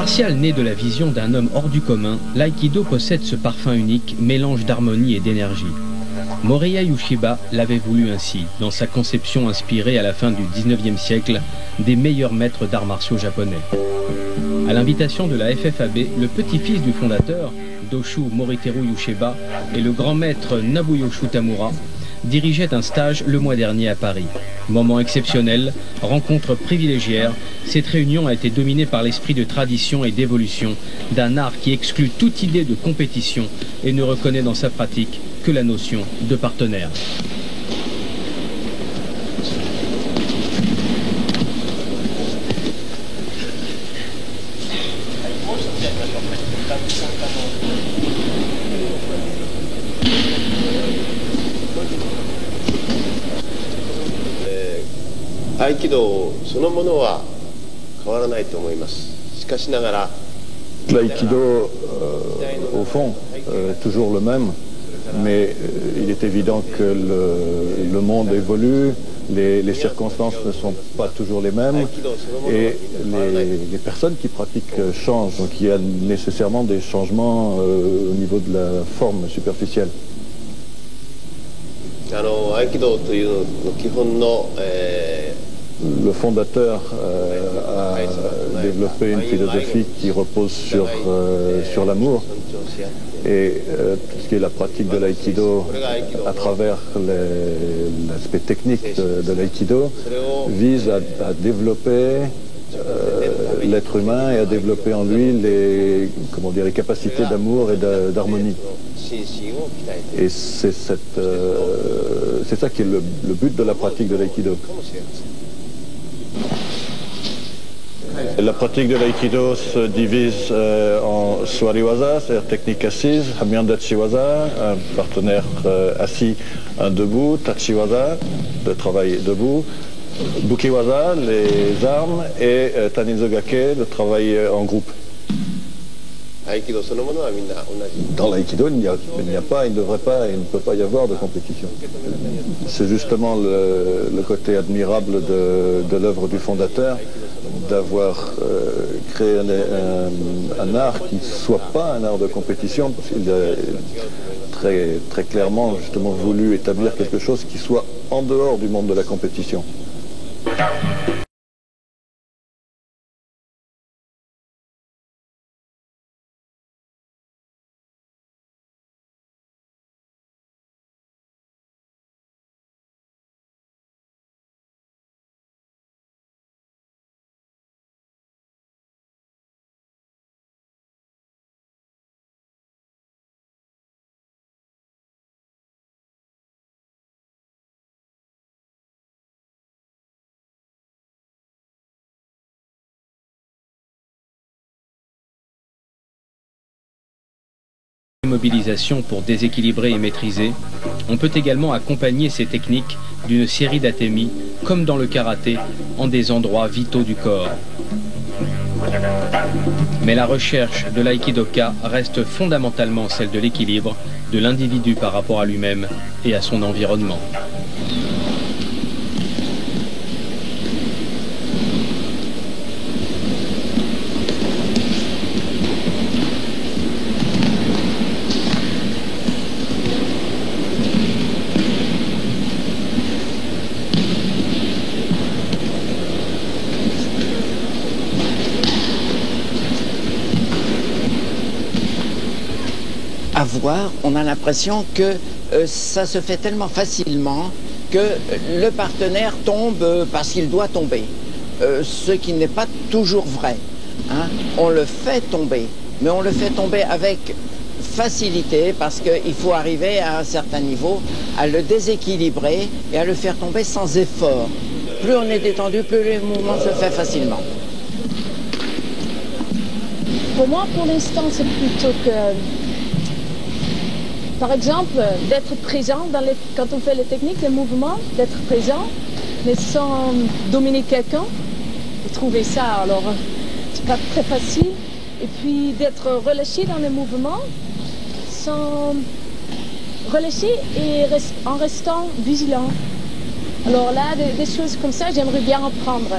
Martial né de la vision d'un homme hors du commun, l'aïkido possède ce parfum unique, mélange d'harmonie et d'énergie. Morihei Ueshiba l'avait voulu ainsi, dans sa conception inspirée à la fin du 19e siècle des meilleurs maîtres d'arts martiaux japonais. À l'invitation de la FFAB, le petit-fils du fondateur, Doshu Moriteru Ueshiba, et le grand maître Nobuyoshu Tamura dirigeaient un stage le mois dernier à Paris. Moment exceptionnel, rencontre privilégiée, cette réunion a été dominée par l'esprit de tradition et d'évolution d'un art qui exclut toute idée de compétition et ne reconnaît dans sa pratique que la notion de partenaire. L'aïkido そのものは変わらないと思います。しかしながら l'aïkido au fond est toujours le même, mais il est évident que le monde évolue, les circonstances ne sont pas toujours les mêmes et les personnes qui pratiquent changent, donc il y a nécessairement des changements au niveau de la forme superficielle. 合気道というの基本の Le fondateur a développé une philosophie qui repose sur l'amour et tout ce qui est la pratique de l'aïkido à travers l'aspect technique de l'aïkido vise à développer l'être humain et à développer en lui les capacités d'amour et d'harmonie. Et c'est ça qui est le but de la pratique de l'aïkido. La pratique de l'aïkido se divise en swariwaza, c'est-à-dire technique assise, hamyandachiwaza, un partenaire assis, un debout, tachiwaza, le travail debout, bukiwaza, les armes, et taninzogake, le travail en groupe. Dans l'aïkido, il ne devrait pas et il ne peut pas y avoir de compétition. C'est justement le côté admirable de l'œuvre du fondateur, d'avoir créé un art qui ne soit pas un art de compétition, parce qu'il a très clairement justement voulu établir quelque chose qui soit en dehors du monde de la compétition. Mobilisation pour déséquilibrer et maîtriser, on peut également accompagner ces techniques d'une série d'atémies, comme dans le karaté, en des endroits vitaux du corps. Mais la recherche de l'aïkidoka reste fondamentalement celle de l'équilibre de l'individu par rapport à lui-même et à son environnement. À voir, on a l'impression que ça se fait tellement facilement que le partenaire tombe parce qu'il doit tomber, ce qui n'est pas toujours vrai. Hein. On le fait tomber, mais on le fait tomber avec facilité parce qu'il faut arriver à un certain niveau à le déséquilibrer et à le faire tomber sans effort. Plus on est détendu, plus le mouvement se fait facilement. Pour moi, pour l'instant, c'est plutôt que... Par exemple, d'être présent quand on fait les techniques, les mouvements, d'être présent, mais sans dominer quelqu'un. J'ai trouvé ça, alors, c'est pas très facile. Et puis d'être relâché dans les mouvements, sans relâcher et en restant vigilant. Alors là, des choses comme ça, j'aimerais bien apprendre.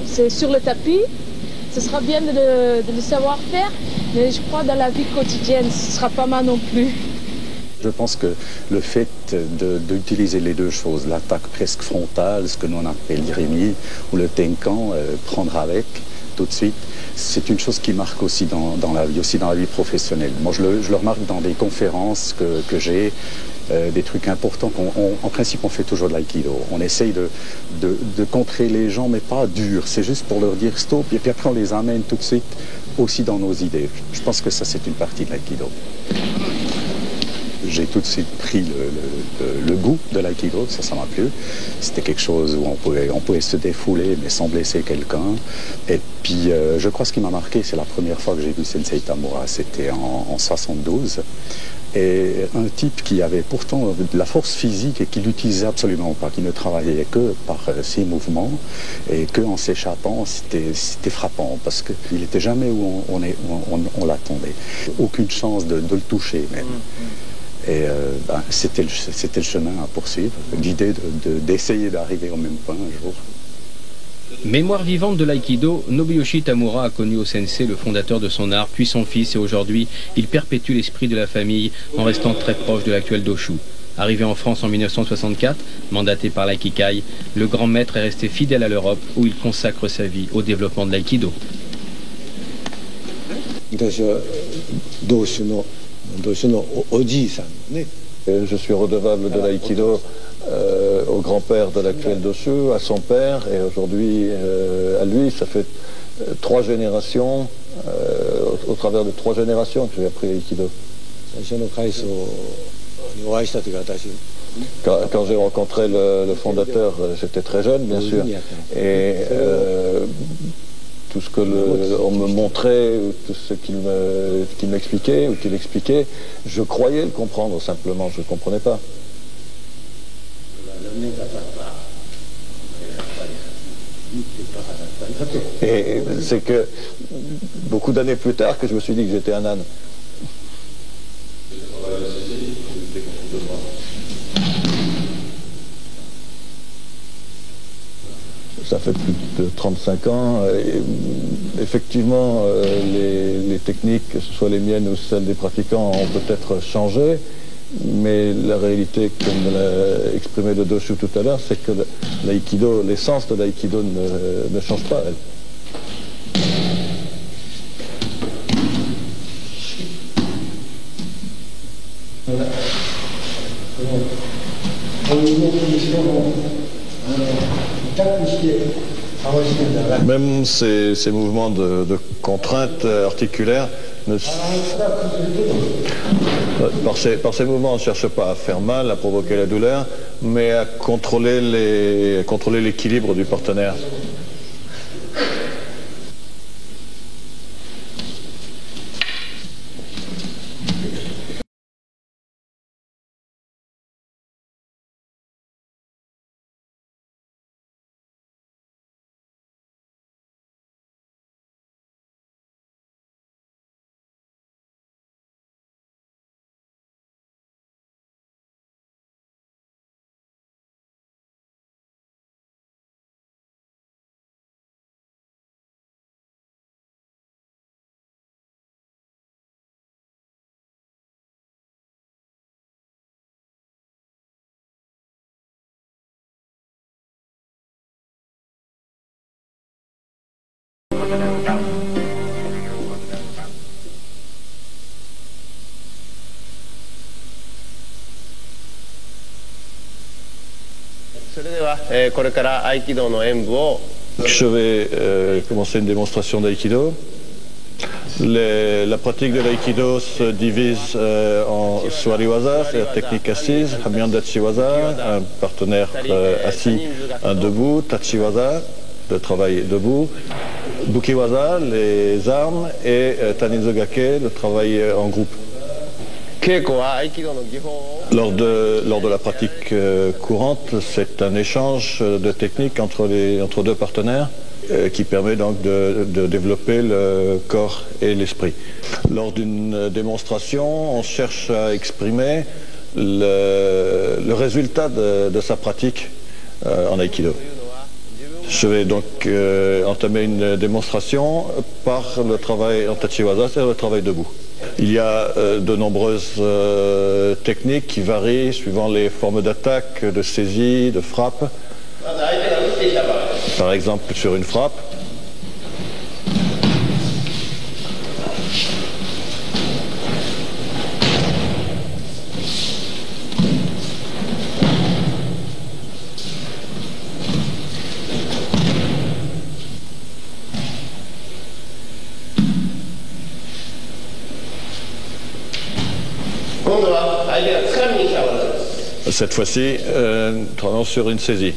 C'est sur le tapis, Ce sera bien de le savoir faire, mais je crois dans la vie quotidienne, ce sera pas mal non plus. Je pense que le fait d'utiliser les deux choses, l'attaque presque frontale, ce que nous on appelle l'irimi, ou le tenkan, prendre avec tout de suite, c'est une chose qui marque aussi dans la vie, aussi dans la vie professionnelle. Moi, je le remarque dans des conférences que j'ai, des trucs importants. En principe, on fait toujours de l'aïkido. On essaye de contrer les gens, mais pas dur. C'est juste pour leur dire stop, et puis après on les amène tout de suite aussi dans nos idées. Je pense que ça, c'est une partie de l'aïkido. J'ai tout de suite pris le goût de l'aïkido, ça m'a plu. C'était quelque chose où on pouvait se défouler mais sans blesser quelqu'un. Et puis je crois ce qui m'a marqué, c'est la première fois que j'ai vu Sensei Tamura, c'était en 72. Et un type qui avait pourtant de la force physique et qui l'utilisait absolument pas, qui ne travaillait que par ses mouvements et que en s'échappant, c'était frappant parce qu'il n'était jamais où on l'attendait. Aucune chance de le toucher même. Et c'était le chemin à poursuivre, l'idée d'essayer d'arriver au même point un jour. Mémoire vivante de l'aïkido, Nobuyoshi Tamura a connu au sensei le fondateur de son art, puis son fils, et aujourd'hui, il perpétue l'esprit de la famille en restant très proche de l'actuel Doshu. Arrivé en France en 1964, mandaté par l'Aikikai, le grand maître est resté fidèle à l'Europe où il consacre sa vie au développement de l'aïkido. Je suis redevable de l'aïkido au grand-père de l'actuel Doshu, à son père, et aujourd'hui à lui. Ça fait 3 générations, au travers de 3 générations que j'ai appris l'aïkido. Quand j'ai rencontré le fondateur, j'étais très jeune, bien sûr, et tout ce qu'on me montrait, tout ce qu'il m'expliquait ou qu'il expliquait, je croyais le comprendre simplement, je ne comprenais pas. Et c'est que beaucoup d'années plus tard que je me suis dit que j'étais un âne. Ça fait plus de 35 ans. Et effectivement, les techniques, que ce soit les miennes ou celles des pratiquants, ont peut-être changé. Mais la réalité, comme l'a exprimé le Doshu tout à l'heure, c'est que l'aïkido, l'essence de l'aïkido ne change pas, elle. Même ces mouvements de contrainte articulaire, par ces mouvements, on ne cherche pas à faire mal, à provoquer la douleur, mais à contrôler l'équilibre du partenaire. Je vais commencer une démonstration d'aïkido. La pratique de l'aïkido se divise en swariwaza, c'est-à-dire technique assise, hamyandachiwaza, un partenaire assis, un debout, tachiwaza, le travail debout, bukiwaza, les armes, et taninzogake, le travail en groupe. Lors de la pratique courante, c'est un échange de techniques entre deux partenaires qui permet donc de développer le corps et l'esprit. Lors d'une démonstration, on cherche à exprimer le résultat de sa pratique en aïkido. Je vais donc entamer une démonstration par le travail en tachiwaza, c'est-à-dire le travail debout. Il y a de nombreuses techniques qui varient suivant les formes d'attaque, de saisie, de frappe. Par exemple, sur une frappe, cette fois-ci, nous travaillons sur une saisie.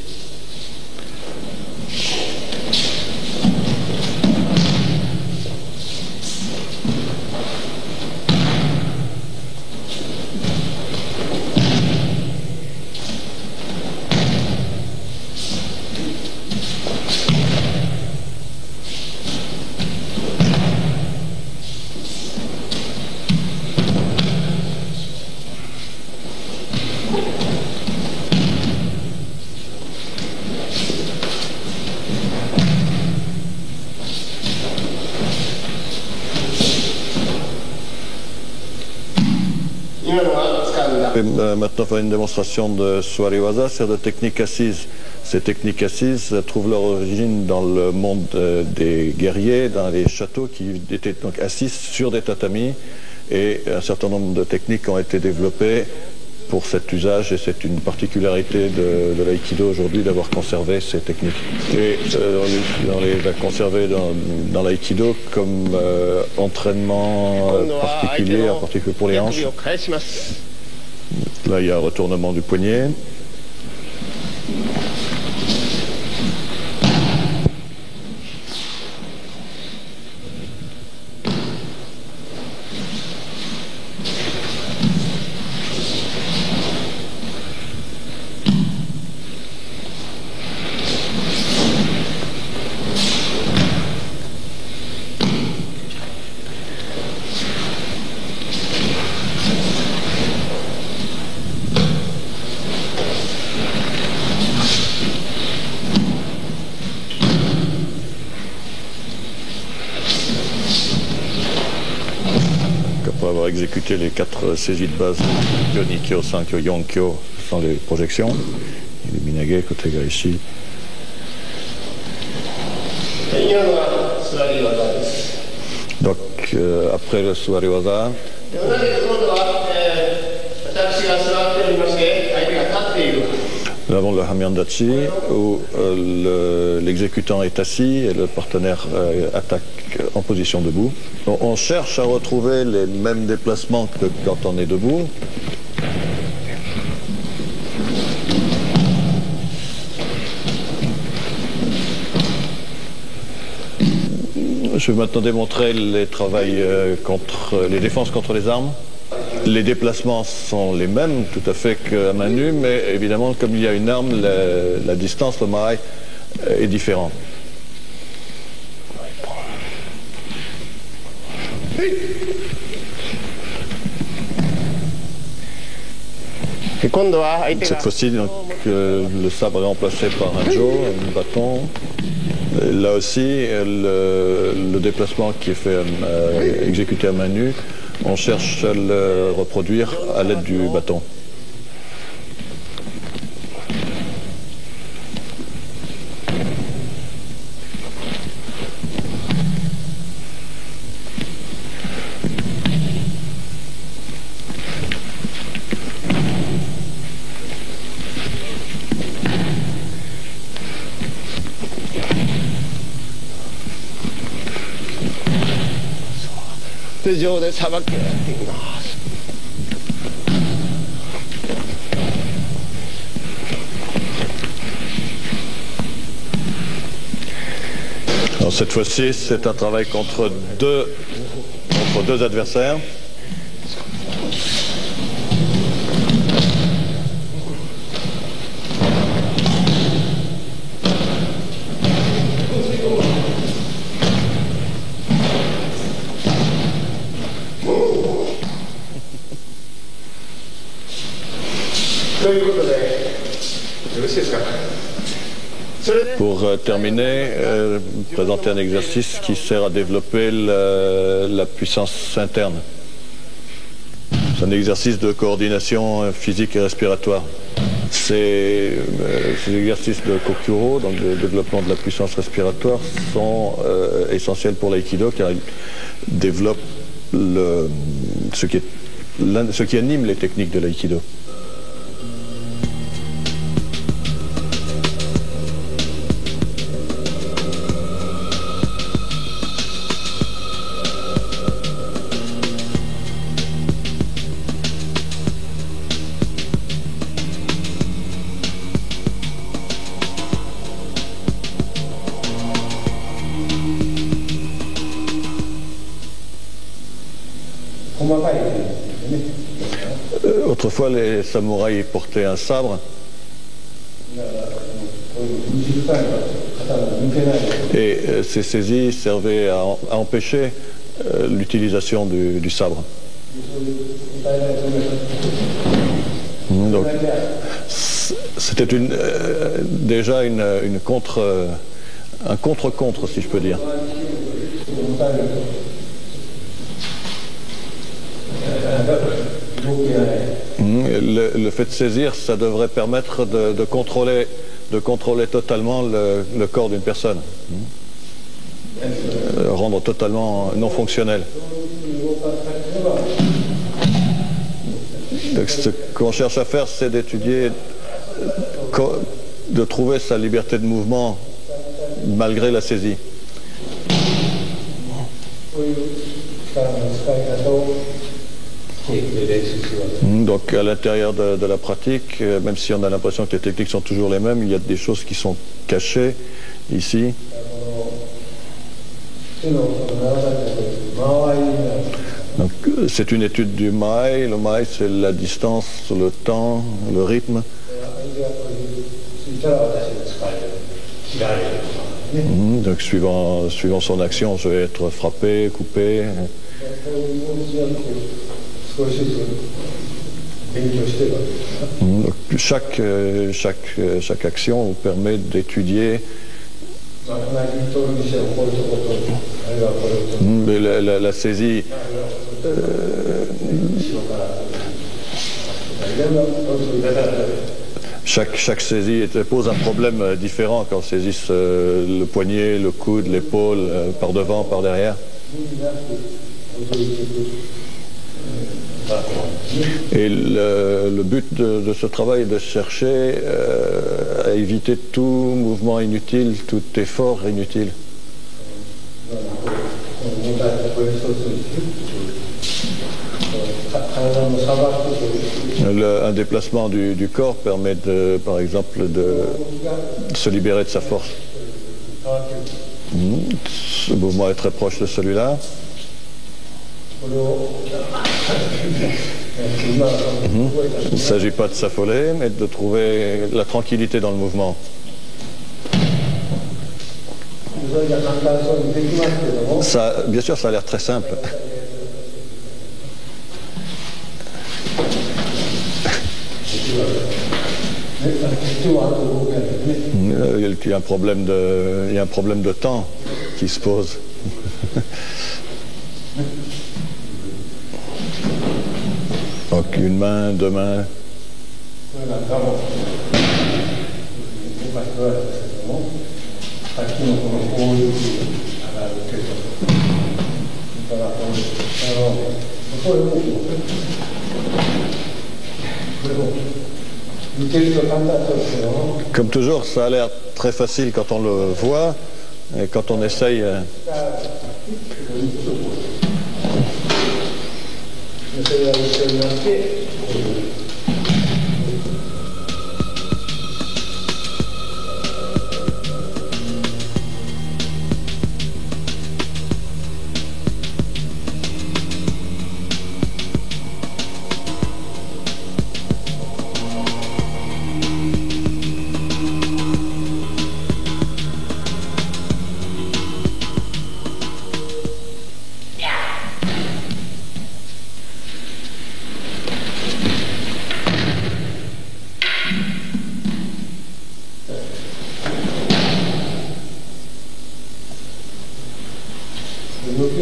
Je vais maintenant faire une démonstration de Suwariwaza, c'est-à-dire de technique assise. Ces techniques assises trouvent leur origine dans le monde des guerriers, dans les châteaux qui étaient donc assis sur des tatamis, et un certain nombre de techniques ont été développées pour cet usage, et c'est une particularité de l'aïkido aujourd'hui d'avoir conservé ces techniques. Et on les a conservées dans l'aïkido comme entraînement particulier, en particulier pour les hanches. Là, il y a un retournement du poignet. Après avoir exécuté les 4 saisies de base, Kyo, Nikyo, Sankyo, Yonkyo, ce sont les projections. Et les Minage, Kotega ici. Donc, après le Suwariwaza, nous avons le Hamiandachi où l'exécutant est assis et le partenaire attaque en position debout. On cherche à retrouver les mêmes déplacements que quand on est debout. Je vais maintenant démontrer les les défenses contre les armes. Les déplacements sont les mêmes tout à fait qu'à main nue, mais évidemment, comme il y a une arme, la distance, le marai, est différente. Cette fois-ci, le sabre est remplacé par un jo, un bâton. Et là aussi, le déplacement qui est fait, exécuté à main nue, on cherche à le reproduire à l'aide du bâton. Alors cette fois-ci, c'est un travail contre deux adversaires. Pour pour terminer, présenter un exercice qui sert à développer la puissance interne. C'est un exercice de coordination physique et respiratoire. Ces exercices de Kokuro, donc de développement de la puissance respiratoire, sont essentiels pour l'aïkido car ils développent ce qui anime les techniques de l'aïkido. Autrefois, les samouraïs portaient un sabre et ces saisies servaient à empêcher l'utilisation du sabre. Donc, c'était déjà un contre-contre, si je peux dire. Le fait de saisir, ça devrait permettre de contrôler totalement le corps d'une personne, rendre totalement non fonctionnel. Donc, ce qu'on cherche à faire, c'est d'étudier, de trouver sa liberté de mouvement malgré la saisie. Donc à l'intérieur de la pratique, même si on a l'impression que les techniques sont toujours les mêmes, il y a des choses qui sont cachées ici. Donc c'est une étude du Mai. Le Mai, c'est la distance, le temps, le rythme. Donc suivant son action, je vais être frappé, coupé. Donc, chaque action vous permet d'étudier la saisie. Chaque saisie pose un problème différent quand on saisisse le poignet, le coude, l'épaule, par devant, par derrière. Et le but de ce travail est de chercher à éviter tout mouvement inutile, tout effort inutile. Un déplacement du corps permet, par exemple, de se libérer de sa force. Ce mouvement est très proche de celui-là. Il ne s'agit pas de s'affoler, mais de trouver la tranquillité dans le mouvement. Ça, bien sûr, ça a l'air très simple. Il y a un problème de temps qui se pose. Donc une main, deux mains. Comme toujours, ça a l'air très facile quand on le voit, et quand on essaye...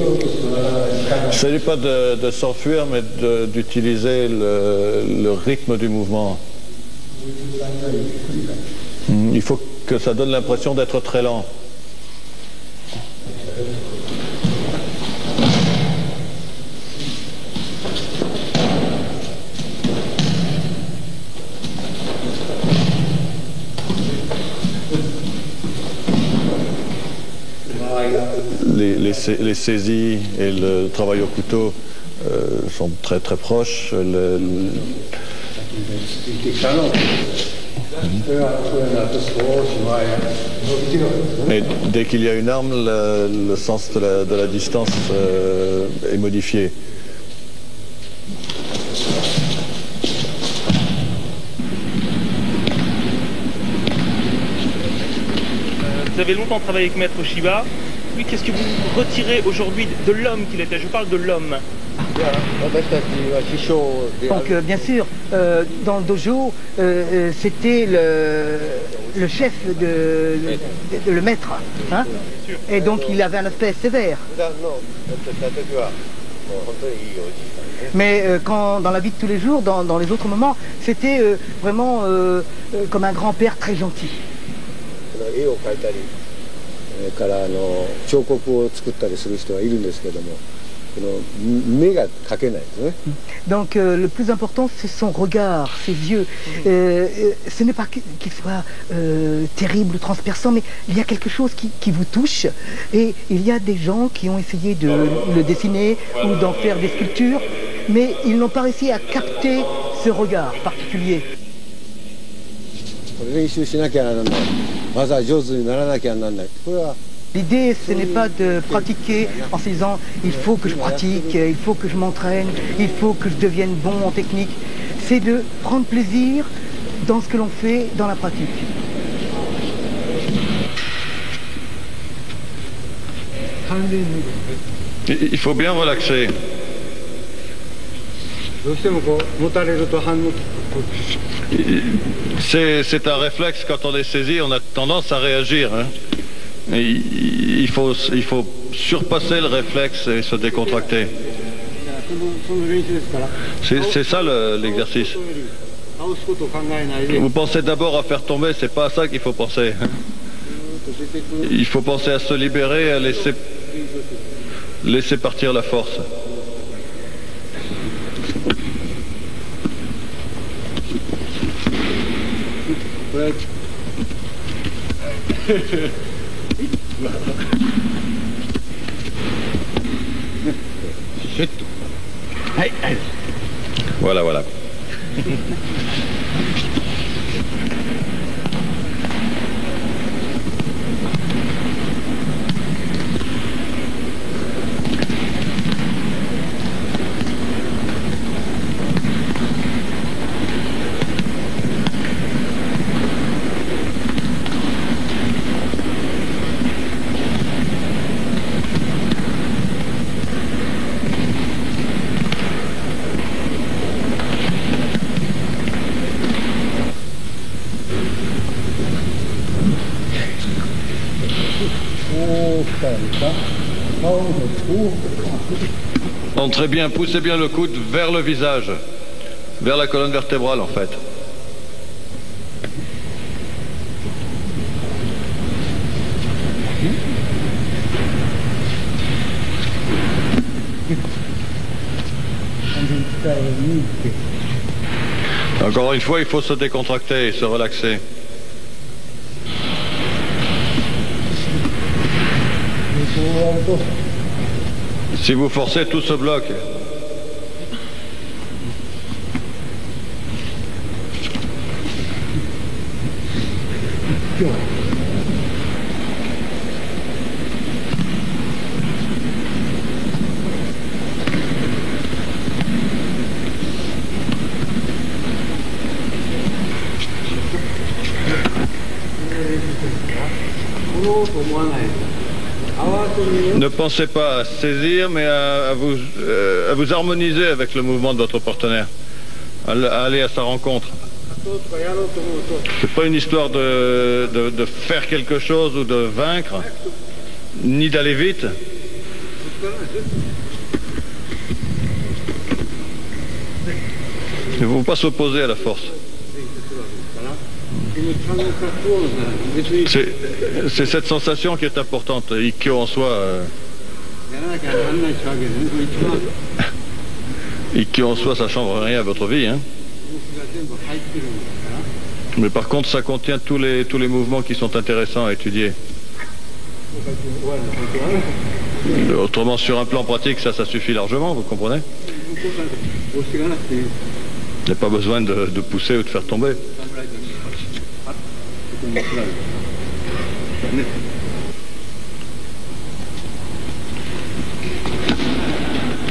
Il ne s'agit pas de s'enfuir, mais d'utiliser le rythme du mouvement. Il faut que ça donne l'impression d'être très lent. Les saisies et le travail au couteau sont très très proches. Et dès qu'il y a une arme, le sens de la distance est modifié. Vous avez longtemps travaillé avec Maître Shiba. Oui, qu'est-ce que vous retirez aujourd'hui de l'homme qu'il était? Je parle de l'homme. Donc bien sûr, dans le dojo, c'était le chef, le maître, hein, et donc il avait un aspect sévère. Mais quand dans la vie de tous les jours, dans les autres moments, c'était vraiment comme un grand-père très gentil. Donc le plus important, c'est son regard, ses yeux. Ce n'est pas qu'il soit terrible ou transperçant, mais il y a quelque chose qui vous touche. Et il y a des gens qui ont essayé de le dessiner ou d'en faire des sculptures, mais ils n'ont pas réussi à capter ce regard particulier. L'idée, ce n'est pas de pratiquer en se disant « il faut que je pratique, il faut que je m'entraîne, il faut que je devienne bon en technique ». C'est de prendre plaisir dans ce que l'on fait dans la pratique. Il faut bien relaxer. C'est un réflexe, quand on est saisi, on a tendance à réagir. Hein. Et il faut surpasser le réflexe et se décontracter. C'est ça l'exercice. Vous pensez d'abord à faire tomber, c'est pas à ça qu'il faut penser. Il faut penser à se libérer, à laisser partir la force. Voilà, voilà. Donc très bien, poussez bien le coude vers le visage, vers la colonne vertébrale en fait. Encore une fois, il faut se décontracter et se relaxer. Si vous forcez, tout se bloque. Ne pensez pas à saisir, mais à vous harmoniser avec le mouvement de votre partenaire, à aller à sa rencontre. C'est pas une histoire de faire quelque chose ou de vaincre, ni d'aller vite, Il ne faut pas s'opposer à la force. C'est cette sensation qui est importante. Ikkyo en soi... Ikkyo en soi, ça ne change rien à votre vie. Hein. Mais par contre, ça contient tous les mouvements qui sont intéressants à étudier. Autrement, sur un plan pratique, ça suffit largement, vous comprenez? Il n'y a pas besoin de pousser ou de faire tomber.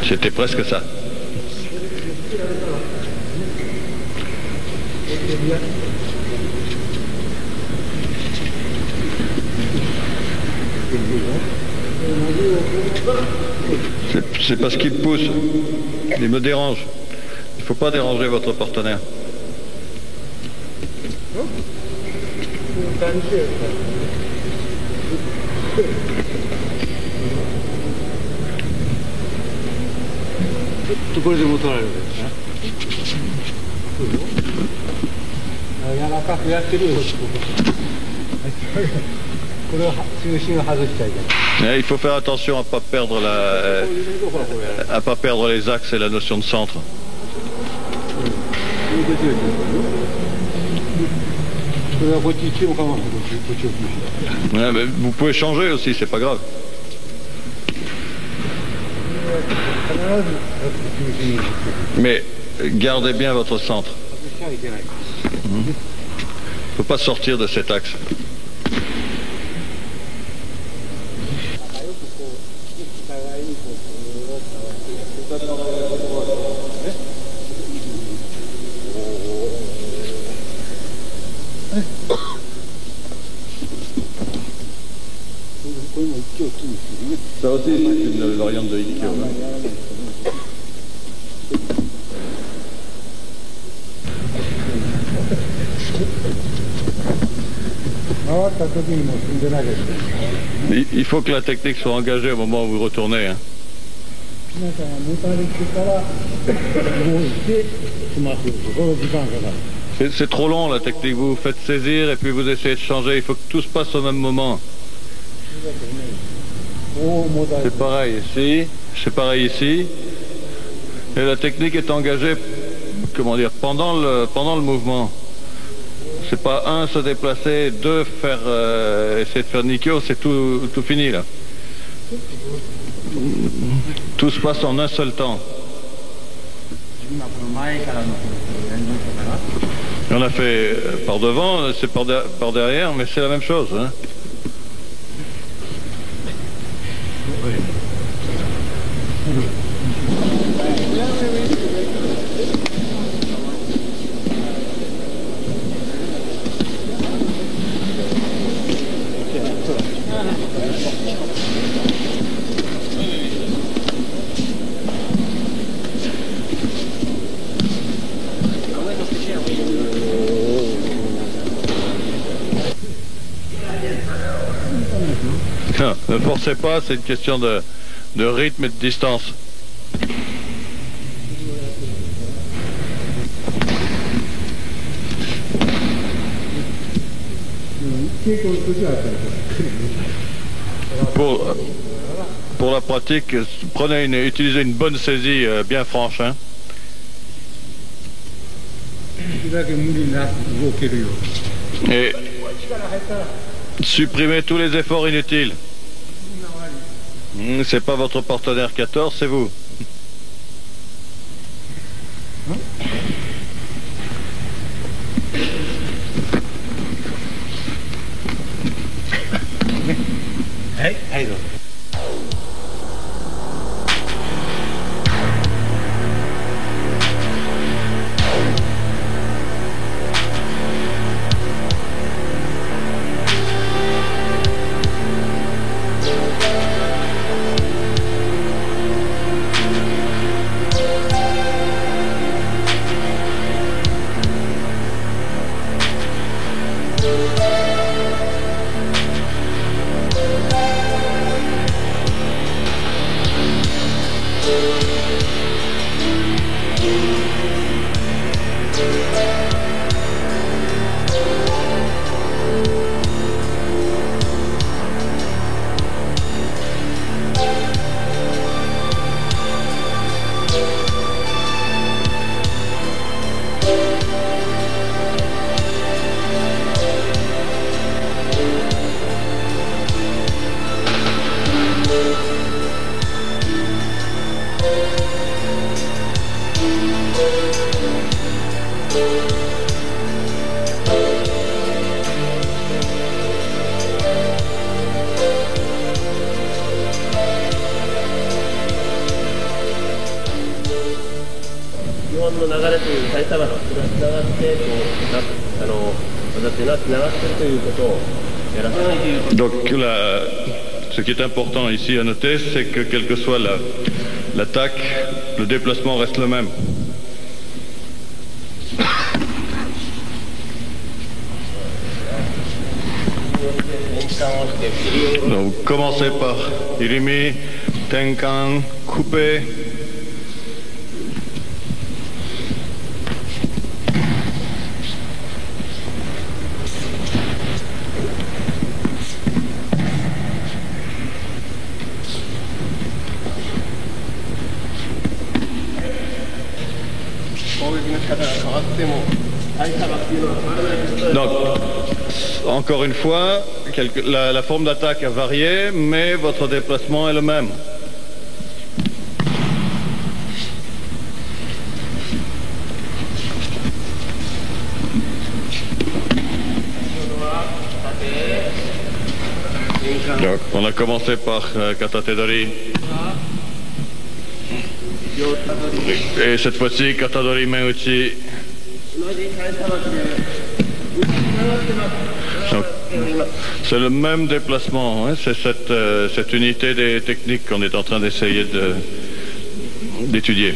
C'était presque ça. C'est parce qu'il pousse, il me dérange. Il ne faut pas déranger votre partenaire. Il faut faire attention à ne pas perdre les axes et la notion de centre. Ouais, mais vous pouvez changer aussi, c'est pas grave. Mais gardez bien votre centre. Il ne faut pas sortir de cet axe. Ça aussi, c'est une variante de Ikkyo. Il faut que la technique soit engagée au moment où vous retournez. Hein. C'est trop long la technique, vous vous faites saisir et puis vous essayez de changer, il faut que tout se passe au même moment. C'est pareil ici, c'est pareil ici. Et la technique est engagée, comment dire, pendant le mouvement. C'est pas un se déplacer, deux faire essayer de faire Nikkyo, c'est tout fini là. Tout se passe en un seul temps. On a fait par devant, c'est par derrière, mais c'est la même chose. Hein. Ne forcez pas, c'est une question de rythme et de distance. Pour la pratique, utilisez une bonne saisie bien franche. Hein. Et supprimez tous les efforts inutiles. C'est pas votre partenaire qui a tort, c'est vous. Donc ce qui est important ici à noter, c'est que quelle que soit l'attaque, le déplacement reste le même. Donc vous commencez par Irimi, Tenkan, couper. Donc, encore une fois, la forme d'attaque a varié, mais votre déplacement est le même. Donc, on a commencé par Katatedori. Et cette fois-ci, Katadori Meuchi. C'est le même déplacement, hein, c'est cette unité des techniques qu'on est en train d'essayer d'étudier.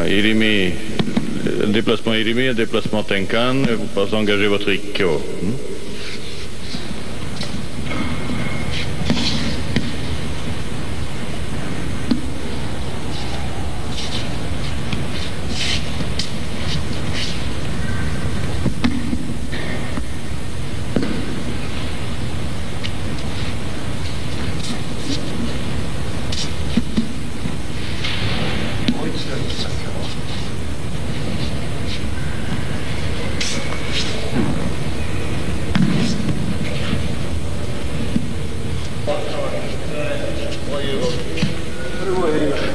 Irimi, un déplacement Irimi, un déplacement Tenkan, et vous pouvez engager votre Ikkyo.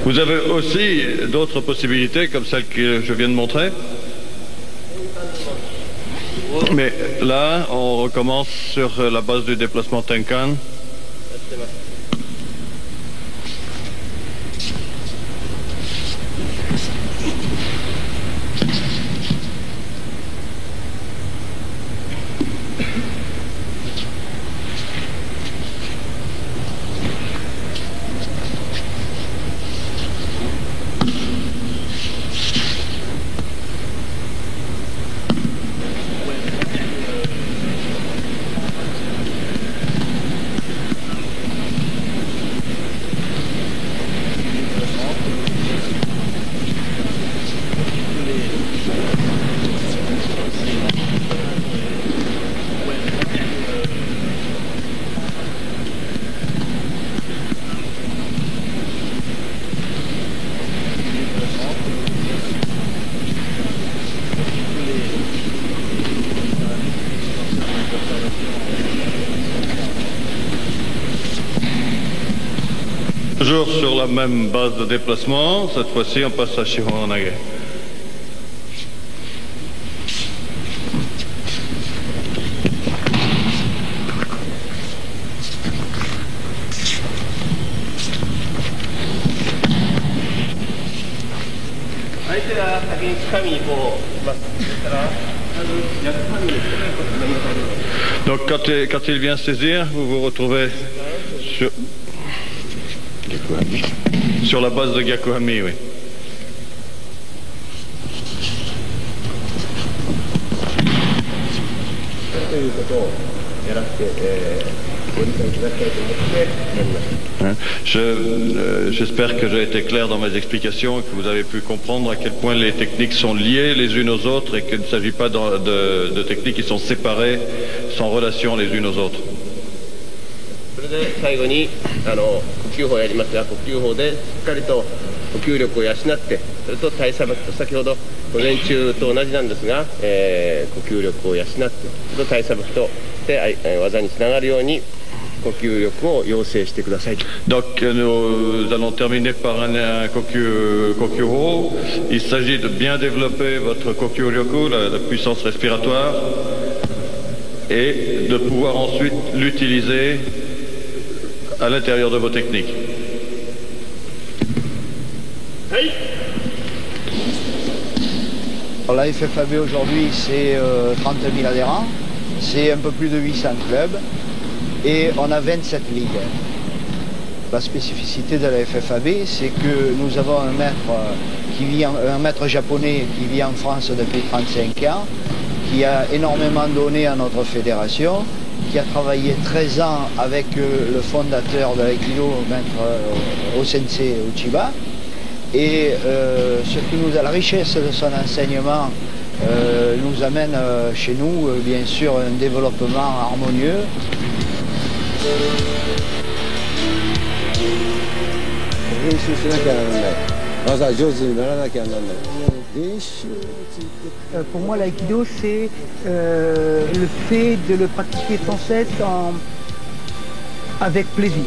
Vous avez aussi d'autres possibilités comme celle que je viens de montrer. Mais là, on recommence sur la base du déplacement Tenkan. Toujours sur la même base de déplacement, cette fois-ci on passe à Shihoranage. Donc quand il vient saisir, vous vous retrouvez sur la base de Gyakuhami, oui. J'espère que j'ai été clair dans mes explications et que vous avez pu comprendre à quel point les techniques sont liées les unes aux autres et qu'il ne s'agit pas de techniques qui sont séparées, sans relation les unes aux autres. それで最後に呼吸法をやりますが、呼吸法でしっかりと呼吸力を養って、それと体さばきと先ほど午前中と同じなんですが、呼吸力を養って、それと体さばきとで技につながるように呼吸力を養成してください。Donc nous allons terminer par un kokyuho. Il s'agit de bien développer votre kokyuryoku, la puissance respiratoire, et de pouvoir ensuite l'utiliser à l'intérieur de vos techniques. La FFAB aujourd'hui c'est 30 000 adhérents, c'est un peu plus de 800 clubs et on a 27 ligues. La spécificité de la FFAB c'est que nous avons un maître japonais qui vit en France depuis 35 ans, qui a énormément donné à notre fédération, qui a travaillé 13 ans avec le fondateur de l'aïkido, maître Osensei Uchiba. Et la richesse de son enseignement nous amène chez nous, bien sûr, un développement harmonieux. Pour moi, l'aïkido, c'est le fait de le pratiquer sans cesse avec plaisir.